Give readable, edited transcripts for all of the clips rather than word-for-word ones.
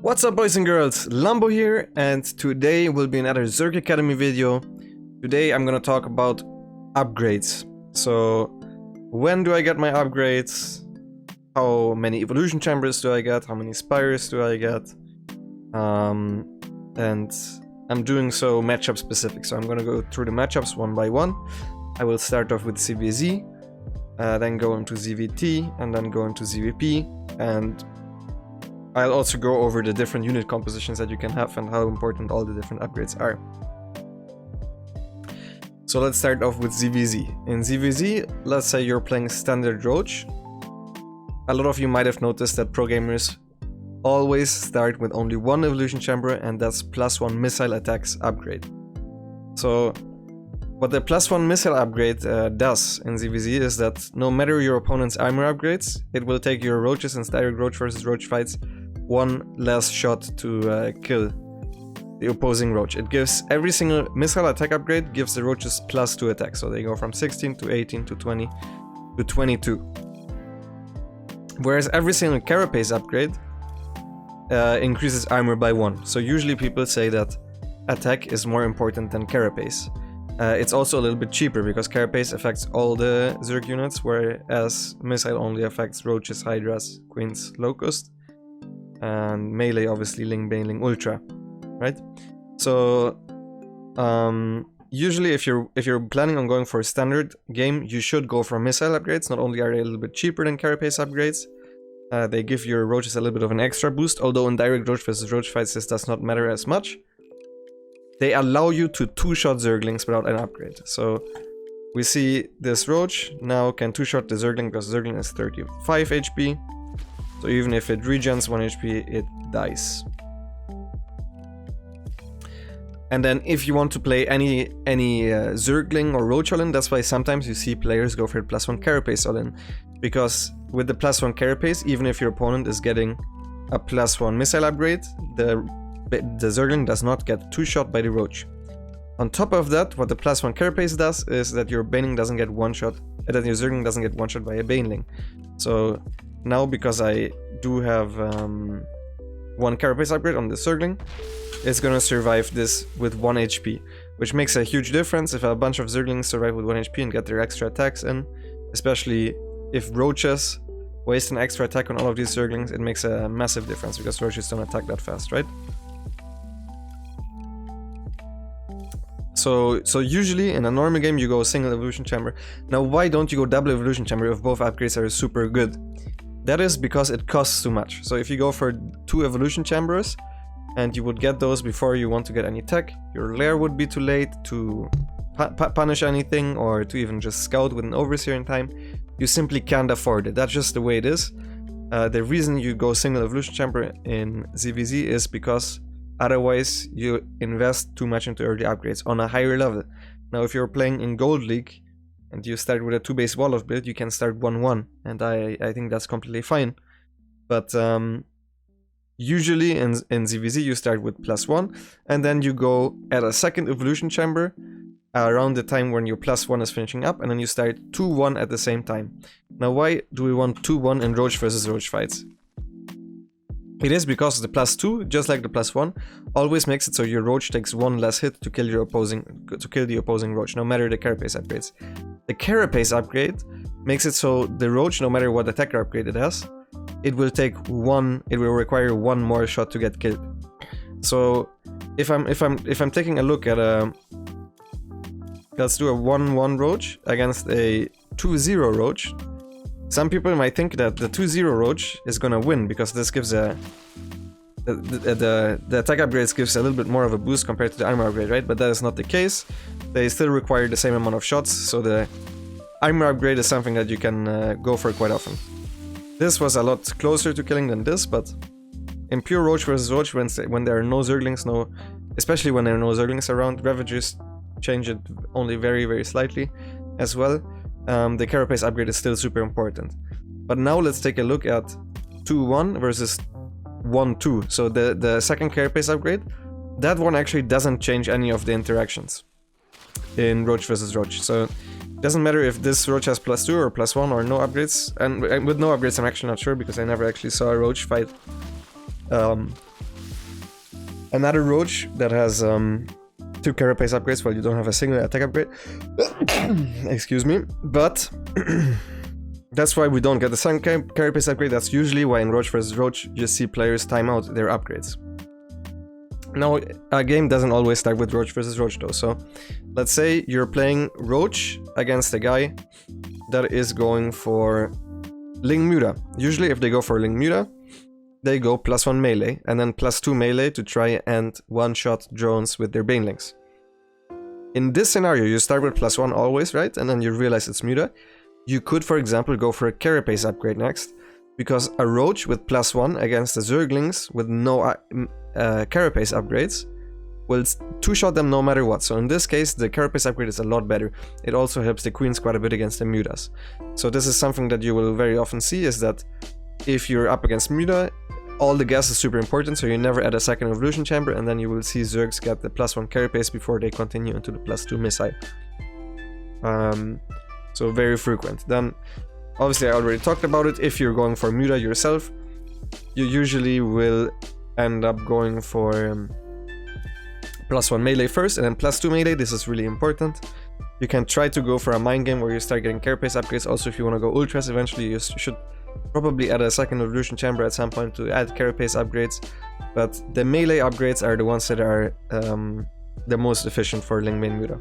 What's up, boys and girls? Lambo here, and today will be another Zerg Academy video. Today I'm gonna talk about upgrades. So, when do I get my upgrades? How many evolution chambers do I get? How many spires do I get? And I'm doing so matchup specific, so I'm gonna go through the matchups one by one. I will start off with CVZ, then go into ZVT, and then go into ZVP, and I'll also go over the different unit compositions that you can have and how important all the different upgrades are. So let's start off with ZVZ. In ZVZ, let's say you're playing standard Roach. A lot of you might have noticed that pro gamers always start with only one evolution chamber, and that's +1 missile attacks upgrade. So what the +1 missile upgrade does in ZVZ is that no matter your opponent's armor upgrades, it will take your Roaches in direct Roach versus Roach fights one less shot to kill the opposing Roach. It gives every single missile attack upgrade gives the Roaches +2 attack, so they go from 16 to 18 to 20 to 22. Whereas every single Carapace upgrade increases armor by 1. So usually people say that attack is more important than Carapace. It's also a little bit cheaper because Carapace affects all the Zerg units, whereas Missile only affects Roaches, Hydras, Queens, Locust, and melee obviously Ling, Bane, Ling, Ultra, right? So usually if you're planning on going for a standard game, you should go for missile upgrades. Not only are they a little bit cheaper than Carapace upgrades, they give your Roaches a little bit of an extra boost, although in direct Roach versus Roach fights this does not matter as much. They allow you to two-shot Zerglings without an upgrade. So we see this Roach now can two-shot the Zergling because Zergling is 35 HP. So even if it regens 1 HP, it dies. And then if you want to play any Zergling or Roach all-in, that's why sometimes you see players go for +1 Carapace all-in. Because with the +1 Carapace, even if your opponent is getting a +1 missile upgrade, the Zergling does not get two-shot by the Roach. On top of that, what the +1 Carapace does is that your Baneling doesn't get one-shot, that your Zergling doesn't get one-shot by a Baneling. So now, because I do have one Carapace upgrade on the Zergling, it's gonna survive this with 1 HP, which makes a huge difference if a bunch of Zerglings survive with 1 HP and get their extra attacks in, especially if Roaches waste an extra attack on all of these Zerglings. It makes a massive difference because Roaches don't attack that fast, right? So usually in a normal game you go single evolution chamber. Now why don't you go double evolution chamber if both upgrades are super good? That is because it costs too much. So if you go for 2 evolution chambers and you would get those before you want to get any tech, your lair would be too late to punish anything or to even just scout with an overseer in time. You simply can't afford it. That's just the way it is. The reason you go single evolution chamber in ZVZ is because otherwise you invest too much into early upgrades on a higher level. Now if you're playing in Gold League and you start with a 2-base wall of build, you can start 1-1, and I think that's completely fine. But usually in ZVZ you start with +1, and then you go at a second evolution chamber around the time when your +1 is finishing up, and then you start 2-1 at the same time. Now why do we want 2-1 in Roach versus Roach fights? It is because the +2, just like the +1, always makes it so your Roach takes 1 less hit to kill the opposing Roach, no matter the Carapace upgrades. The Carapace upgrade makes it so the Roach, no matter what attacker upgrade it has, it will require 1 more shot to get killed. So if I'm taking a look at let's do a 1-1 Roach against a 2-0 Roach. Some people might think that the 2-0 Roach is gonna win because this gives the attack upgrades gives a little bit more of a boost compared to the armor upgrade, right? But that is not the case. They still require the same amount of shots, so the armor upgrade is something that you can go for quite often. This was a lot closer to killing than this, but in pure Roach versus Roach, when there are no Zerglings, especially when there are no Zerglings around, Ravagers change it only very, very slightly as well. The Carapace upgrade is still super important. But now let's take a look at 2-1 versus 1-2. So the second Carapace upgrade, that one actually doesn't change any of the interactions in Roach versus Roach. So it doesn't matter if this Roach has +2 or +1 or no upgrades. And with no upgrades I'm actually not sure because I never actually saw a Roach fight Another Roach that has 2 Carapace upgrades while you don't have a single attack upgrade. Excuse me. But that's why we don't get the second Carapace upgrade. That's usually why in Roach vs. Roach you see players time out their upgrades. Now, a game doesn't always start with Roach vs. Roach though, so let's say you're playing Roach against a guy that is going for Ling Muta. Usually if they go for Ling Muta, they go +1 melee and then +2 melee to try and one-shot drones with their banelings. In this scenario, you start with +1 always, right? And then you realize it's Muta. You could, for example, go for a Carapace upgrade next, because a Roach with +1 against the Zerglings with no Carapace upgrades will 2-shot them no matter what. So in this case, the Carapace upgrade is a lot better. It also helps the Queens quite a bit against the Mutas. So this is something that you will very often see, is that if you're up against Muta, all the gas is super important, so you never add a second evolution chamber, and then you will see Zergs get the +1 Carapace before they continue into the +2 missile. So very frequent. Then, obviously I already talked about it, if you're going for Muta yourself, you usually will end up going for +1 melee first, and then +2 melee. This is really important. You can try to go for a mind game where you start getting Carapace upgrades. Also, if you want to go ultras, eventually you should probably add a second evolution chamber at some point to add Carapace upgrades, but the melee upgrades are the ones that are the most efficient for Ling Main Muta.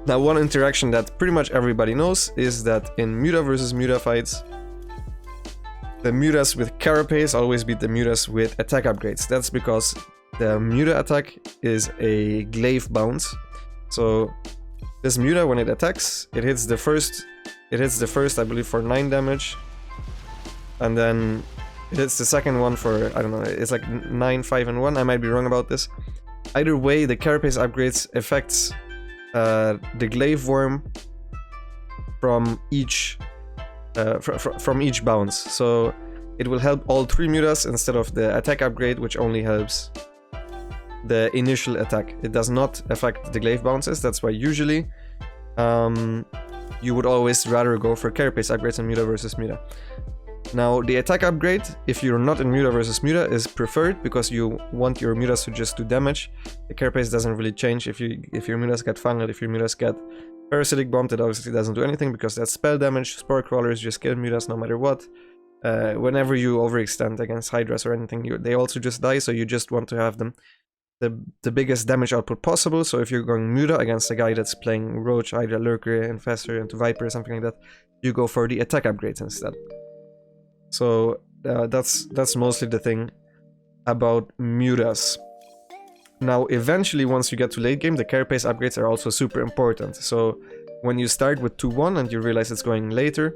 Now, one interaction that pretty much everybody knows is that in Muta versus Muta fights, the Mutas with Carapace always beat the Mutas with attack upgrades. That's because the Muta attack is a glaive bounce. So this Muta, when it attacks, it hits the first, I believe, for 9 damage. And then it hits the second one for, I don't know, it's like 9, 5, and 1. I might be wrong about this. Either way, the Carapace upgrades affects the glaive worm from each bounce. So it will help all 3 Mutas instead of the attack upgrade, which only helps the initial attack. It does not affect the glaive bounces. That's why usually you would always rather go for Carapace upgrades in Muta versus Muta. Now, the attack upgrade, if you're not in Muta versus Muta, is preferred because you want your Mutas to just do damage. The Carapace doesn't really change if your Mutas get funneled, if your Mutas get parasitic bombed. It obviously doesn't do anything because that's spell damage. Spore crawlers just kill Mutas no matter what. Whenever you overextend against Hydras or anything, they also just die, so you just want to have them the biggest damage output possible. So if you're going Muta against a guy that's playing Roach, Hydra, Lurker, Infestor, into Viper or something like that, you go for the attack upgrades instead. So that's mostly the thing about Mutas. Now, eventually, once you get to late game, the Carapace upgrades are also super important. So when you start with 2-1 and you realize it's going later,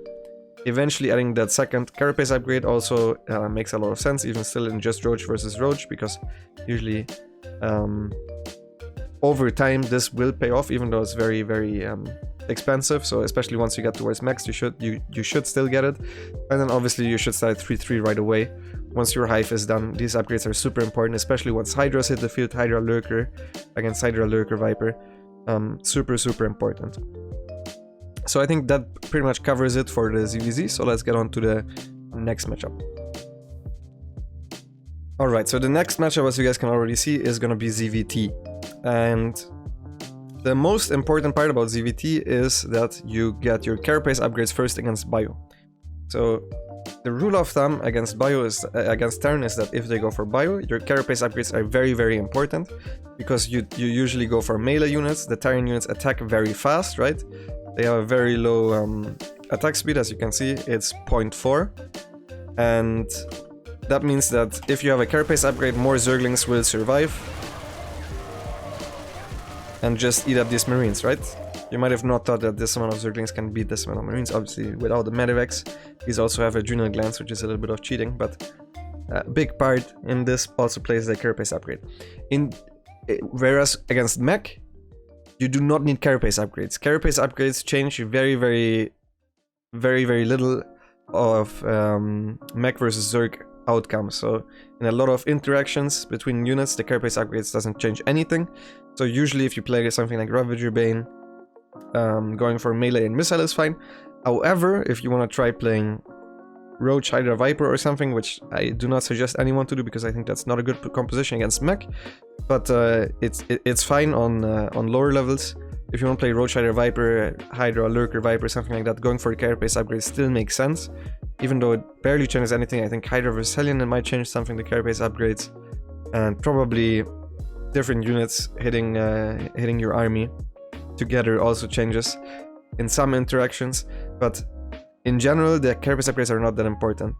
eventually adding that second Carapace upgrade also makes a lot of sense, even still in just Roach versus Roach, because usually over time this will pay off, even though it's very, very expensive. So especially once you get towards Mechs, you should still get it. And then obviously you should start 3-3 right away once your Hive is done. These upgrades are super important, especially once Hydras hit the field. Hydra Lurker against Hydra Lurker Viper, super important. So I think that pretty much covers it for the ZVZ, so let's get on to the next matchup. Alright, so the next matchup, as you guys can already see, is gonna be ZVT. And the most important part about ZVT is that you get your Carapace upgrades first against Bio. So the rule of thumb against Bio is against Terran is that if they go for Bio, your Carapace upgrades are very important, because you usually go for melee units. The Terran units attack very fast, right? They have a very low attack speed, as you can see, it's 0.4. And that means that if you have a Carapace upgrade, more Zerglings will survive and just eat up these Marines, right? You might have not thought that this amount of Zerglings can beat this amount of Marines. Obviously, without the Medivacs, these also have adrenal glands, which is a little bit of cheating, but a big part in this also plays the Carapace upgrade. Whereas against Mech, you do not need Carapace upgrades. Carapace upgrades change very little of Mech versus Zerg outcomes. So in a lot of interactions between units, the Carapace upgrades doesn't change anything. So usually if you play something like Ravager Bane, going for melee and missile is fine. However, if you want to try playing Roach, Hydra, Viper or something, which I do not suggest anyone to do because I think that's not a good composition against Mech. But it's fine on lower levels. If you want to play Roach, Hydra, Viper, Hydra, Lurker, Viper, something like that, going for the Carapace upgrade still makes sense. Even though it barely changes anything, I think Hydra vs Hellion it might change something, the Carapace upgrades. And probably different units hitting your army together also changes in some interactions. But in general, the Carapace upgrades are not that important.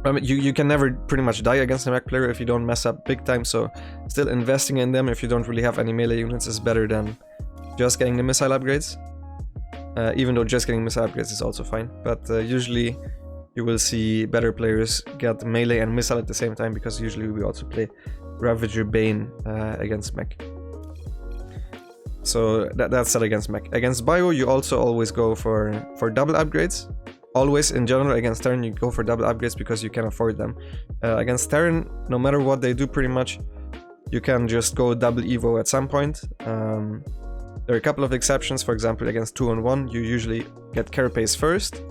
I mean, you can never pretty much die against a Mech player if you don't mess up big time, so still investing in them if you don't really have any melee units is better than just getting the missile upgrades. Even though just getting missile upgrades is also fine, but usually you will see better players get melee and missile at the same time, because usually we also play Ravager Bane against Mech. So that's set against Mech. Against Bio, you also always go for double upgrades. Always, in general, against Terran, you go for double upgrades because you can afford them. Against Terran, no matter what they do, pretty much, you can just go double Evo at some point. There are a couple of exceptions. For example, against 2-on-1, you usually get Carapace first,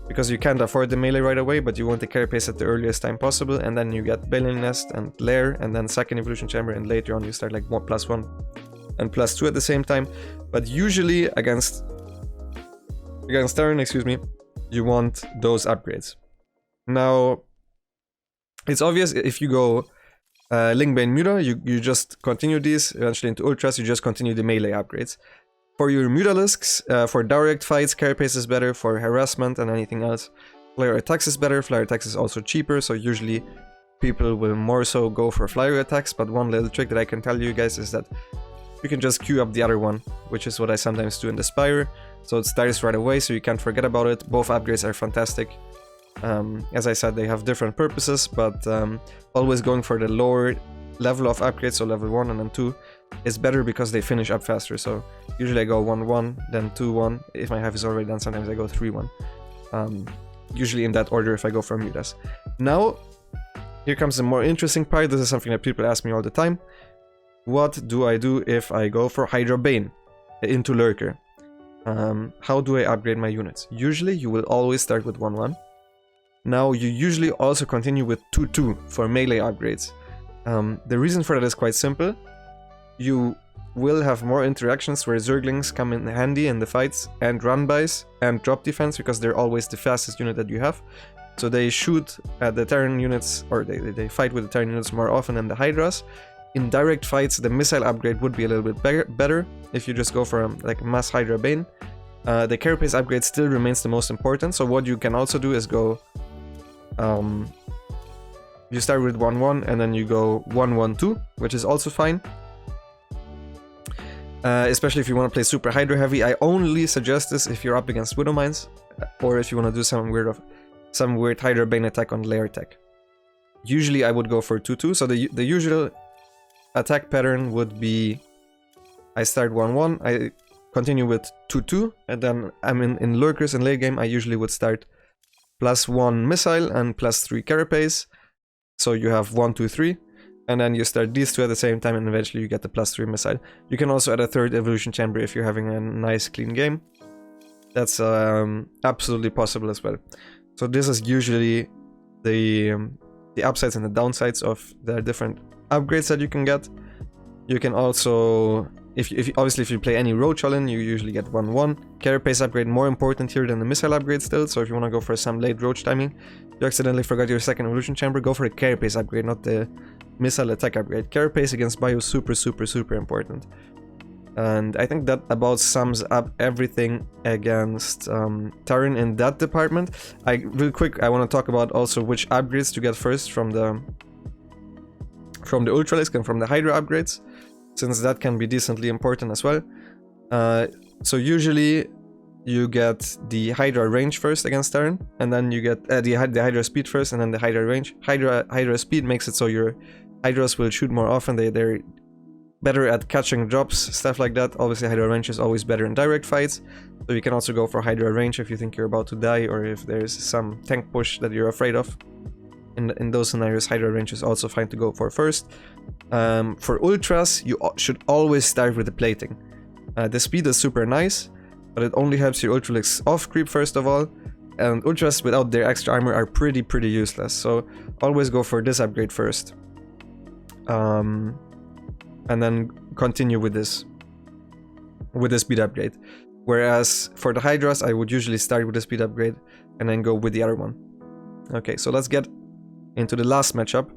because you can't afford the melee right away, but you want the Carapace at the earliest time possible, and then you get Bailing Nest and Lair, and then second Evolution Chamber, and later on you start like +1 and +2 at the same time. But usually against Terran, excuse me, you want those upgrades. Now, it's obvious if you go Lingbane Muta, you just continue these, eventually into Ultras, you just continue the melee upgrades. For your Mutalisks, for direct fights, Carapace is better. For harassment and anything else, Flyer Attacks is better. Flyer Attacks is also cheaper, so usually people will more so go for Flyer Attacks, but one little trick that I can tell you guys is that you can just queue up the other one, which is what I sometimes do in the Spire. So it starts right away, so you can't forget about it. Both upgrades are fantastic. As I said, they have different purposes, but always going for the lower level of upgrades, so level 1 and then 2, is better because they finish up faster. So usually I go 1-1, then 2-1. If my half is already done, sometimes I go 3-1. Usually in that order if I go for Mutas. Now, here comes the more interesting part. This is something that people ask me all the time. What do I do if I go for Hydra Bane into Lurker? How do I upgrade my units? Usually you will always start with 1-1. Now you usually also continue with 2-2 for melee upgrades. The reason for that is quite simple. You will have more interactions where Zerglings come in handy in the fights, and run-bys and drop defense, because they're always the fastest unit that you have. So they shoot at the Terran units, or they fight with the Terran units more often than the Hydras. In direct fights, the missile upgrade would be a little bit better if you just go for like mass Hydra Bane. The Carapace upgrade still remains the most important, so what you can also do is go... you start with 1-1 and then you go 1-1-2, which is also fine. Especially if you want to play super Hydra heavy. I only suggest this if you're up against Widow Mines, or if you want to do some weird Hydra Bane attack on Lair tech. Usually I would go for 2-2, so the usual attack pattern would be I start 1-1, I continue with 2-2, and then I'm in Lurkers in late game. I usually would start +1 missile and +3 Carapace, so you have 1-2-3, and then you start these two at the same time, and eventually you get the +3 missile. You can also add a third evolution chamber if you're having a nice clean game. That's absolutely possible as well. So this is usually the upsides and the downsides of the different upgrades that you can get. You can also, obviously if you play any Roach all-in, you usually get 1-1. Carapace upgrade more important here than the missile upgrade still, so if you want to go for some late Roach timing, you accidentally forgot your second evolution chamber, go for the Carapace upgrade, not the missile attack upgrade. Carapace against Bio is super important. And I think that about sums up everything against Terran in that department. Real quick, I want to talk about also which upgrades to get first from the Ultralisk and from the Hydra upgrades, since that can be decently important as well. So usually you get the Hydra range first against Terran, and then you get the Hydra speed first, and then the Hydra range. Hydra speed makes it so your Hydras will shoot more often. They're better at catching drops, stuff like that. Obviously Hydra range is always better in direct fights, so you can also go for Hydra range if you think you're about to die, or if there's some tank push that you're afraid of. In those scenarios, Hydra range is also fine to go for first. For Ultras, you should always start with the plating. The speed is super nice, but it only helps your Ultralisk off creep first of all. and Ultras without their extra armor are pretty useless. So always go for this upgrade first. And then continue with this speed upgrade. Whereas for the Hydras, I would usually start with the speed upgrade and then go with the other one. Okay, so let's get into the last matchup,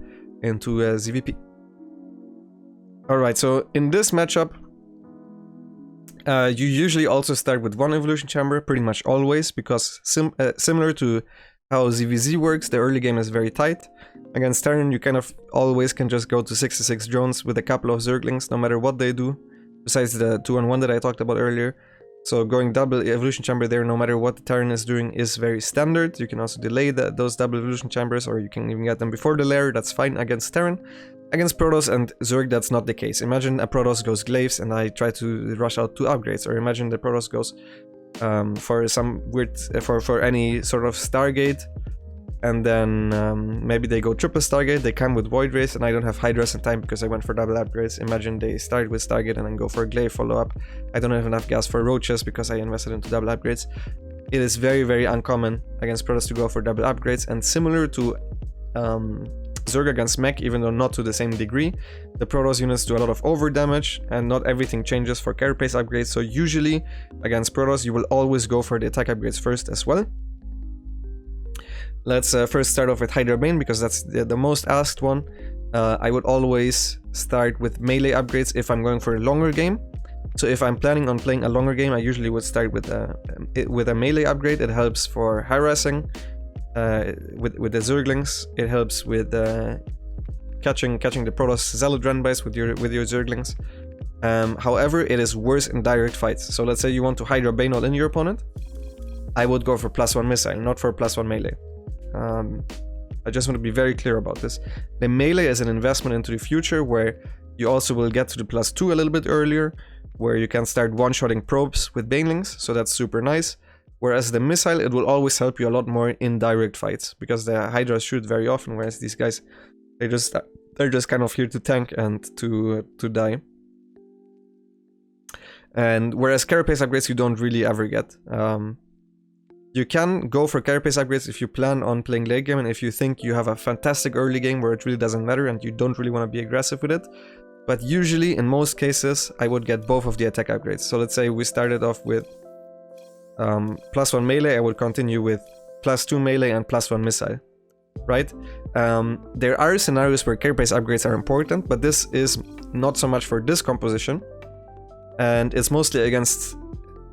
into ZVP. Alright, so in this matchup, you usually also start with one evolution chamber, pretty much always, because similar to how ZVZ works, the early game is very tight. Against Terran, you kind of always can just go to 66 drones with a couple of Zerglings, no matter what they do, besides the 2-on-1 that I talked about earlier. So going double evolution chamber there, no matter what the Terran is doing, is very standard. You can also delay those double evolution chambers, or you can even get them before the lair, that's fine against Terran. Against Protos and Zerg, that's not the case. Imagine a Protos goes Glaives and I try to rush out 2 upgrades, or imagine the Protos goes for some weird, for any sort of Stargate, and then maybe they go triple Stargate, they come with Void Race, and I don't have Hydras in time because I went for double upgrades. Imagine they start with Stargate and then go for a Glaive follow-up. I don't have enough gas for Roaches because I invested into double upgrades. It is very uncommon against Protoss to go for double upgrades, and similar to Zerg against Mech, even though not to the same degree, the Protoss units do a lot of over damage, and not everything changes for Carapace upgrades, so usually against Protoss you will always go for the attack upgrades first as well. Let's first start off with Hydra Bane, because that's the most asked one. I would always start with melee upgrades if I'm going for a longer game. So if I'm planning on playing a longer game, I usually would start with a melee upgrade. It helps for harassing with the Zerglings. It helps with catching the Protoss Zealot Runbys with your Zerglings. However, it is worse in direct fights. So let's say you want to Hydra Bane all in your opponent. I would go for +1 missile, not for +1 melee. I just want to be very clear about this. The melee is an investment into the future, where you also will get to the +2 a little bit earlier, where you can start one-shotting probes with Banelings, so that's super nice. Whereas the missile, it will always help you a lot more in direct fights, because the Hydras shoot very often, whereas these guys, they're just kind of here to tank and to die. And whereas Carapace upgrades you don't really ever get. You can go for Carapace upgrades if you plan on playing late game and if you think you have a fantastic early game where it really doesn't matter and you don't really want to be aggressive with it. But usually, in most cases, I would get both of the attack upgrades. So let's say we started off with +1 melee, I would continue with +2 melee and +1 missile, right? There are scenarios where Carapace upgrades are important, but this is not so much for this composition, and it's mostly against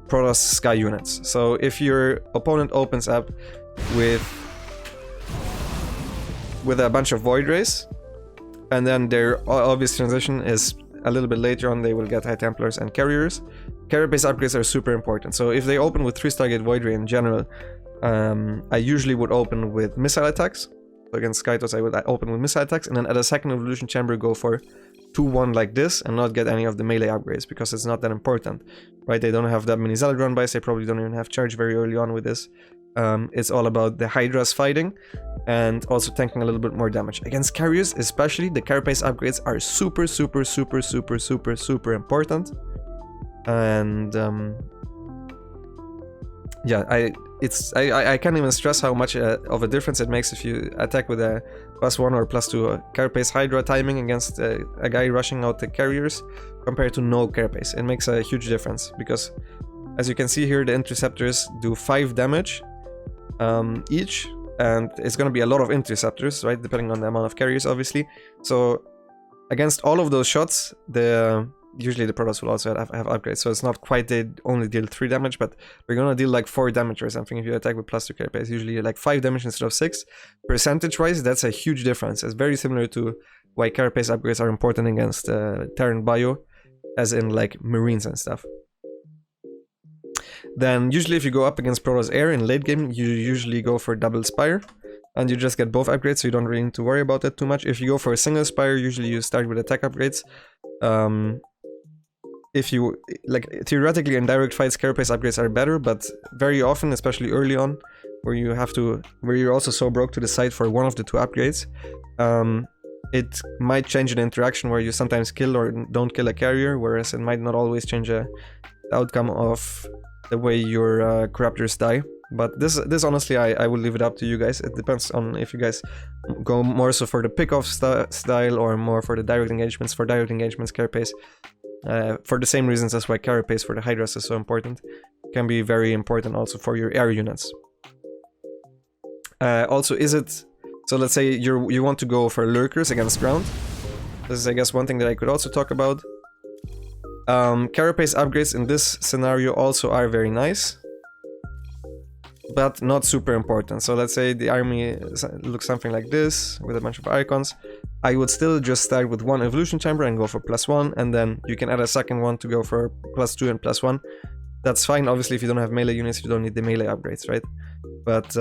Protoss Sky units. So if your opponent opens up with a bunch of Void Rays, and then their obvious transition is a little bit later on, they will get High Templars and Carriers. Carapace upgrades are super important. So if they open with 3 Stargate Void Ray in general, I usually would open with missile attacks. So against Skytos I would open with missile attacks, and then at a second evolution chamber go for 2-1 like this and not get any of the melee upgrades, because it's not that important, right? They don't have that many Zealot Runbys, they probably don't even have charge very early on with this. It's all about the Hydras fighting and also tanking a little bit more damage. Against carriers especially, the Carapace upgrades are super important. And yeah, I can't even stress how much of a difference it makes if you attack with a +1 or +2 Carapace Hydra timing against a guy rushing out the carriers compared to no Carapace. It makes a huge difference, because as you can see here, the interceptors do 5 damage each, and it's going to be a lot of interceptors, right, depending on the amount of carriers, obviously. So against all of those shots, usually the Protoss will also have upgrades, so it's not quite they only deal 3 damage, but we're gonna deal like 4 damage or something if you attack with +2 Carapace. Usually like 5 damage instead of 6. Percentage-wise, that's a huge difference. It's very similar to why Carapace upgrades are important against Terran Bio, as in like Marines and stuff. Then usually if you go up against Protoss Air in late game, you usually go for double Spire, and you just get both upgrades, so you don't really need to worry about it too much. If you go for a single Spire, usually you start with attack upgrades. If you, like, theoretically in direct fights, Carapace upgrades are better, but very often, especially early on, where you're also so broke to decide for one of the 2 upgrades, it might change an interaction where you sometimes kill or don't kill a carrier, whereas it might not always change the outcome of the way your Corruptors die, But this honestly, I will leave it up to you guys. It depends on if you guys go more so for the pick-off style or more for the direct engagements. For direct engagements, Carapace, for the same reasons as why Carapace for the Hydras is so important, can be very important also for your air units. Also, is it... So let's say you want to go for lurkers against ground. This is, I guess, one thing that I could also talk about. Carapace upgrades in this scenario also are very nice, but not super important. So let's say the army looks something like this, with a bunch of icons. I would still just start with one evolution chamber and go for +1, and then you can add a second one to go for +2 and +1. That's fine, obviously, if you don't have melee units, you don't need the melee upgrades, right? But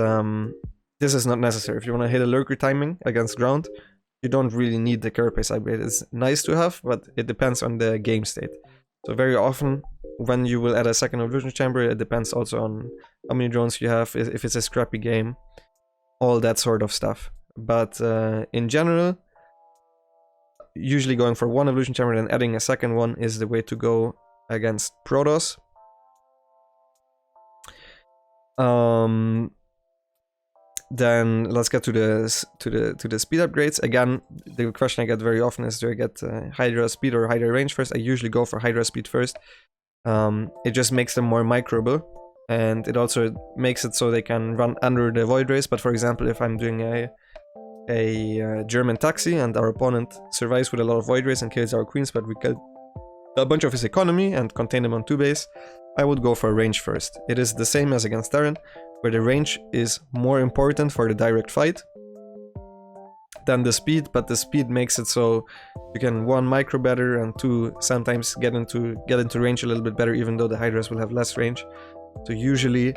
this is not necessary. If you want to hit a lurker timing against ground, you don't really need the Carapace upgrade. It's nice to have, but it depends on the game state. So very often, when you will add a second evolution chamber, it depends also on how many drones you have, if it's a scrappy game, all that sort of stuff. But in general, usually going for one evolution chamber and adding a second one is the way to go against Protos. Then let's get to the speed upgrades. Again, the question I get very often is, do I get Hydra speed or Hydra range first? I usually go for Hydra speed first. It just makes them more microable, and it also makes it so they can run under the void rays. But for example, if I'm doing a German taxi and our opponent survives with a lot of void rays and kills our queens, but we kill a bunch of his economy and contain them on 2 base, I would go for range first. It is the same as against Terran, where the range is more important for the direct fight than the speed, but the speed makes it so you can 1 micro better and 2 sometimes get into range a little bit better, even though the Hydras will have less range. So usually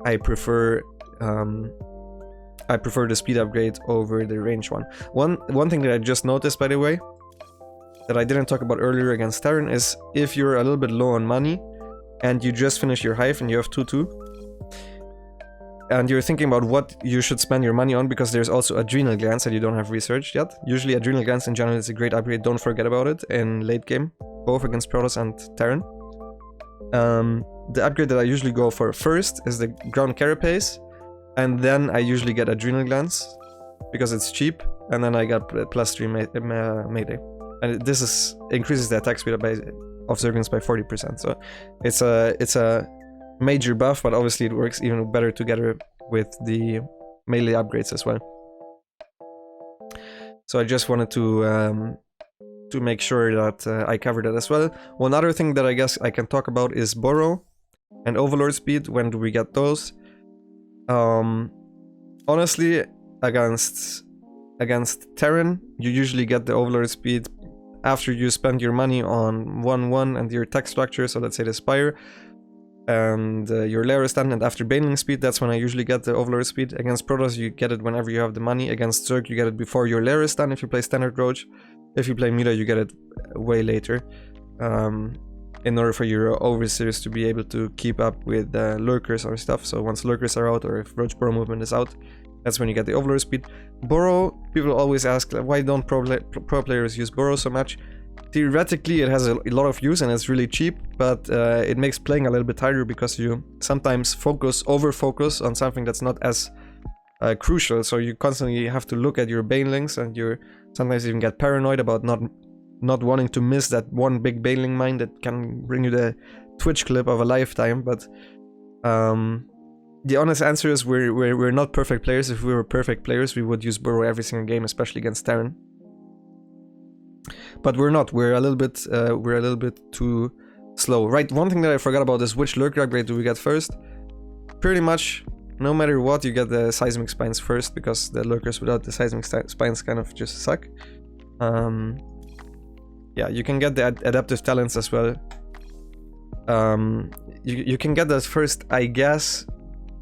I prefer the speed upgrade over the range one. One thing that I just noticed, by the way, that I didn't talk about earlier against Terran is if you're a little bit low on money and you just finish your hive and you have 2-2, and you're thinking about what you should spend your money on, because there's also adrenal glands that you don't have researched yet. Usually adrenal glands in general is a great upgrade, don't forget about it in late game, both against Protoss and Terran. The upgrade that I usually go for first is the ground Carapace, and then I usually get adrenal glands, because it's cheap, and then I got +3 melee. And this increases the attack speed of Zerglings by 40%, so it's a major buff, but obviously it works even better together with the melee upgrades as well. So I just wanted to make sure that I covered that as well. One other thing that I guess I can talk about is Burrow and Overlord speed. When do we get those? Honestly, against Terran, you usually get the Overlord speed after you spend your money on 1-1 and your tech structure, so let's say the Spire, and your layer stand, and after Baneling speed, that's when I usually get the Overlord speed. Against Protoss, you get it whenever you have the money. Against Zerg, you get it before your layer stand if you play standard Roach. If you play Muta, you get it way later, in order for your overseers to be able to keep up with lurkers or stuff. So once lurkers are out, or if Roach Burrow movement is out, that's when you get the Overlord speed. Burrow, people always ask, why don't pro players use Burrow so much? Theoretically, it has a lot of use and it's really cheap, but it makes playing a little bit harder because you sometimes over-focus on something that's not as crucial. So you constantly have to look at your banelings, and you sometimes even get paranoid about not wanting to miss that one big baneling mine that can bring you the Twitch clip of a lifetime. But the honest answer is we're not perfect players. If we were perfect players, we would use Burrow every single game, especially against Terran. But we're not. We're a little bit too slow. Right, one thing that I forgot about is which lurker upgrade do we get first? Pretty much, no matter what, you get the seismic spines first, because the lurkers without the seismic spines kind of just suck. Yeah, you can get the adaptive talents as well. You can get that first, I guess,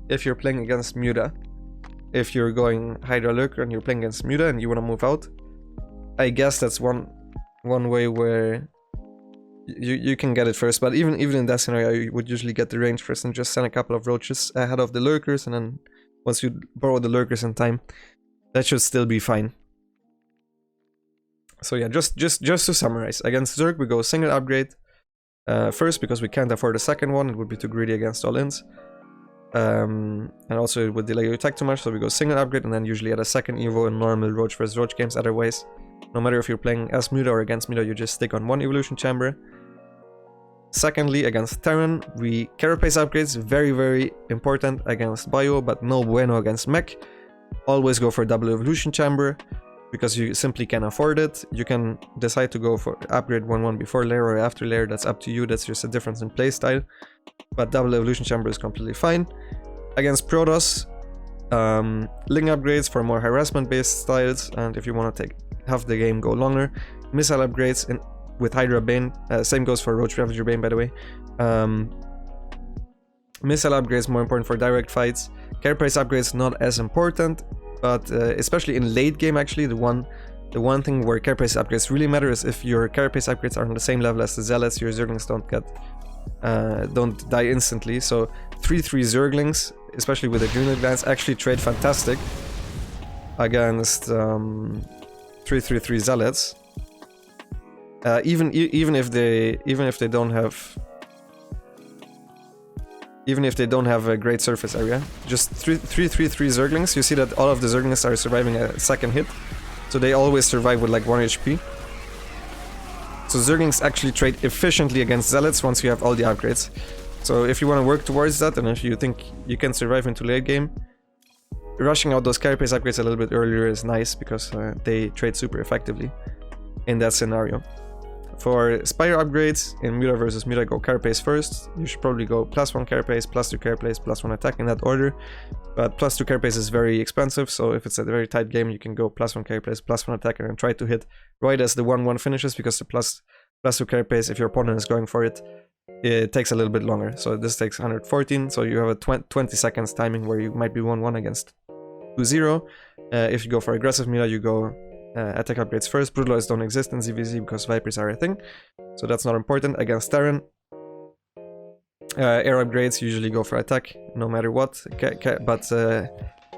if you're playing against Muta. If you're going Hydra Lurker and you're playing against Muta and you want to move out, I guess that's one way where you can get it first. But even in that scenario, you would usually get the range first and just send a couple of roaches ahead of the lurkers, and then once you borrow the lurkers in time, that should still be fine. So yeah, just to summarize, against Zerg we go single upgrade first, because we can't afford a second one, it would be too greedy against all-ins. And also it would delay your attack too much, so we go single upgrade and then usually at a second evo in normal Roach vs Roach games. Otherwise, no matter if you're playing as Muta or against Muta, you just stick on one evolution chamber. Secondly, against Terran, we Carapace upgrades, very, very important against Bio, but no bueno against Mech. Always go for double evolution chamber, because you simply can afford it. You can decide to go for upgrade 1-1 before layer or after layer, that's up to you, that's just a difference in playstyle. But double evolution chamber is completely fine. Against Protos, Ling upgrades for more harassment based styles, and if you want to have the game go longer. Missile upgrades with Hydra Bane, same goes for Roach Ravager Bane by the way. Missile upgrades more important for direct fights. Carapace upgrades not as important, but especially in late game actually, the one thing where Carapace upgrades really matter is if your Carapace upgrades are on the same level as the Zealots, your Zerglings don't die instantly. So 3-3 Zerglings, especially with the Green Advance, actually trade fantastic against 3-3 Zealots. Even if they don't have a great surface area, just 3-3 Zerglings, you see that all of the Zerglings are surviving a second hit, so they always survive with like 1 HP. So Zerglings actually trade efficiently against Zealots once you have all the upgrades. So if you want to work towards that, and if you think you can survive into late game, rushing out those Carapace upgrades a little bit earlier is nice, because they trade super effectively in that scenario. For Spire upgrades, in Muta versus Muta, go Carapace first. You should probably go +1 Carapace, +2 Carapace, +1 attack in that order. But +2 Carapace is very expensive, so if it's a very tight game, you can go +1 Carapace, +1 attack, and try to hit right as the 1-1 finishes, because the +2 Carapace, if your opponent is going for it, it takes a little bit longer. So this takes 114, so you have a 20 seconds timing where you might be 1-1 against 2-0. If you go for aggressive Muta, you go attack upgrades first. Brutalize don't exist in ZVZ because Vipers are a thing, so that's not important. Against Terran, air upgrades usually go for attack no matter what, but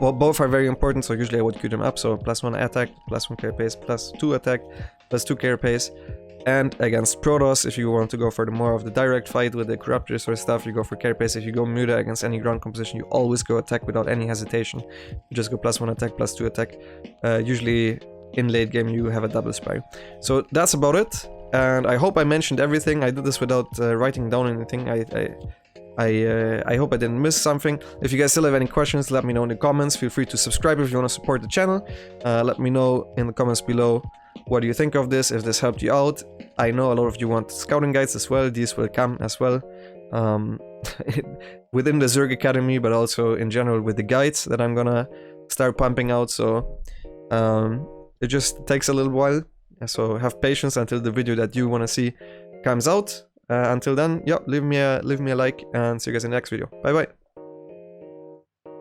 well, both are very important, so usually I would queue them up. So +1 attack, +1 Carapace, +2 attack, +2 Carapace. And against Protos, if you want to go for the more of the direct fight with the Corruptors or stuff, you go for Carapace. If you go Muta against any ground composition, you always go attack without any hesitation. You just go +1 attack, +2 attack. Usually in late game you have a double Spire. So that's about it, and I hope I mentioned everything. I did this without writing down anything. I hope I didn't miss something. If you guys still have any questions, let me know in the comments. Feel free to subscribe if you want to support the channel. Let me know in the comments below what do you think of this, if this helped you out. I know a lot of you want scouting guides as well. These will come as well within the Zerg Academy, but also in general with the guides that I'm gonna start pumping out. So it just takes a little while, so have patience until the video that you want to see comes out. Until then, yeah, leave me a like, and see you guys in the next video. Bye bye.